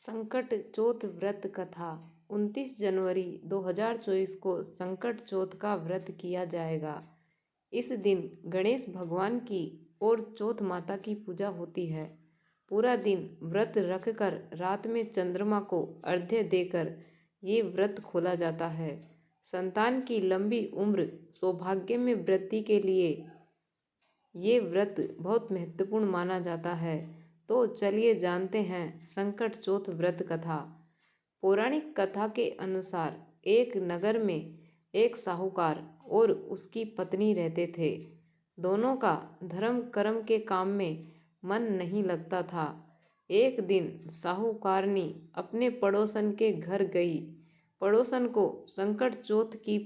संकट चौथ व्रत कथा 29 जनवरी 2024 को संकट चौथ का व्रत किया जाएगा। इस दिन गणेश भगवान की और चौथ माता की पूजा होती है। पूरा दिन व्रत रखकर रात में चंद्रमा को अर्घ्य देकर ये व्रत खोला जाता है। संतान की लंबी उम्र सौभाग्य में वृद्धि के लिए ये व्रत बहुत महत्वपूर्ण माना जाता है। तो चलिए जानते हैं संकट चौथ व्रत कथा। पौराणिक कथा के अनुसार एक नगर में एक साहूकार और उसकी पत्नी रहते थे। दोनों का धर्म कर्म के काम में मन नहीं लगता था। एक दिन साहूकारनी अपने पड़ोसन के घर गई। पड़ोसन को संकट चौथ की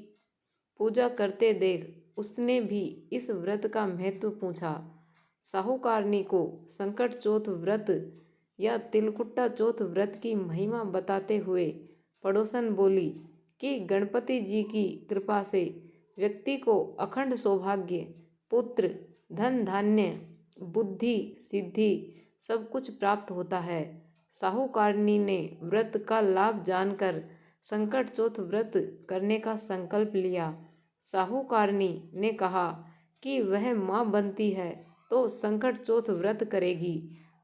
पूजा करते देख उसने भी इस व्रत का महत्व पूछा। साहूकारनी को संकट चौथ व्रत या तिलकुट्टा चौथ व्रत की महिमा बताते हुए पड़ोसन बोली कि गणपति जी की कृपा से व्यक्ति को अखंड सौभाग्य, पुत्र, धन धान्य, बुद्धि सिद्धि सब कुछ प्राप्त होता है। साहूकारनी ने व्रत का लाभ जानकर संकट चौथ व्रत करने का संकल्प लिया। साहूकारनी ने कहा कि वह माँ बनती है तो संकट चौथ व्रत करेगी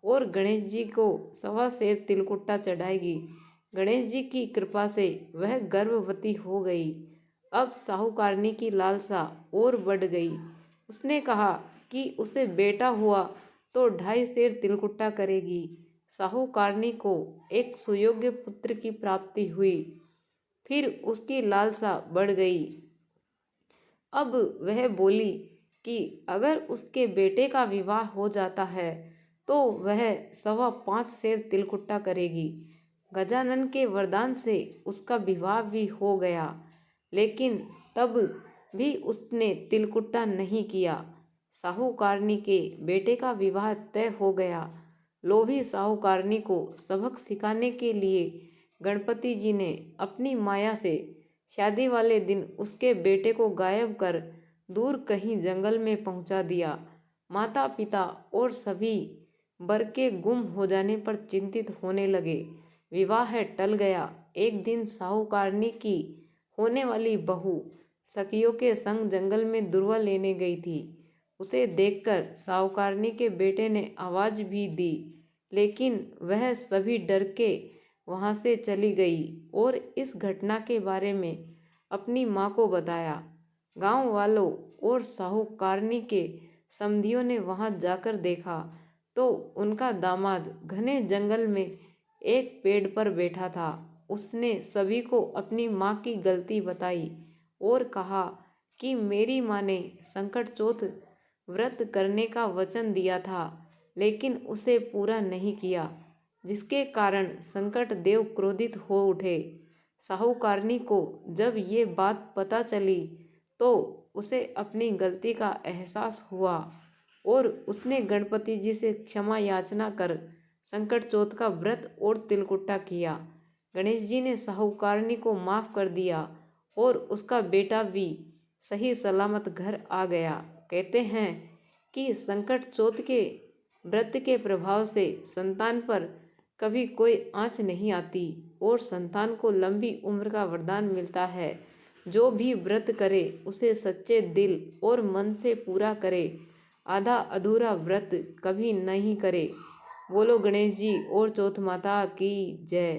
और गणेश जी को 1.25 सेर तिलकुट्टा चढ़ाएगी। गणेश जी की कृपा से वह गर्भवती हो गई। अब साहूकारनी की लालसा और बढ़ गई। उसने कहा कि उसे बेटा हुआ तो 2.5 सेर तिलकुट्टा करेगी। साहूकारनी को एक सुयोग्य पुत्र की प्राप्ति हुई। फिर उसकी लालसा बढ़ गई। अब वह बोली कि अगर उसके बेटे का विवाह हो जाता है तो वह 5.25 सेर तिलकुट्टा करेगी। गजानन के वरदान से उसका विवाह भी हो गया, लेकिन तब भी उसने तिलकुट्टा नहीं किया। साहूकारनी के बेटे का विवाह तय हो गया। लोभी साहूकारनी को सबक सिखाने के लिए गणपति जी ने अपनी माया से शादी वाले दिन उसके बेटे को गायब कर दूर कहीं जंगल में पहुंचा दिया। माता पिता और सभी वर के गुम हो जाने पर चिंतित होने लगे। विवाह टल गया। एक दिन साहूकारनी की होने वाली बहू सखियों के संग जंगल में दुर्वा लेने गई थी। उसे देखकर साहूकारनी के बेटे ने आवाज भी दी, लेकिन वह सभी डर के वहां से चली गई और इस घटना के बारे में अपनी माँ को बताया। गांव वालों और साहूकारनी के समधियों ने वहां जाकर देखा तो उनका दामाद घने जंगल में एक पेड़ पर बैठा था। उसने सभी को अपनी माँ की गलती बताई और कहा कि मेरी माँ ने संकट चौथ व्रत करने का वचन दिया था, लेकिन उसे पूरा नहीं किया, जिसके कारण संकट देव क्रोधित हो उठे। साहूकारनी को जब ये बात पता चली तो उसे अपनी गलती का एहसास हुआ और उसने गणपति जी से क्षमा याचना कर संकट चौथ का व्रत और तिलकुट्टा किया। गणेश जी ने साहूकारनी को माफ कर दिया और उसका बेटा भी सही सलामत घर आ गया। कहते हैं कि संकट चौथ के व्रत के प्रभाव से संतान पर कभी कोई आँच नहीं आती और संतान को लंबी उम्र का वरदान मिलता है। जो भी व्रत करे उसे सच्चे दिल और मन से पूरा करे। आधा अधूरा व्रत कभी नहीं करे। बोलो गणेश जी और चौथ माता की जय।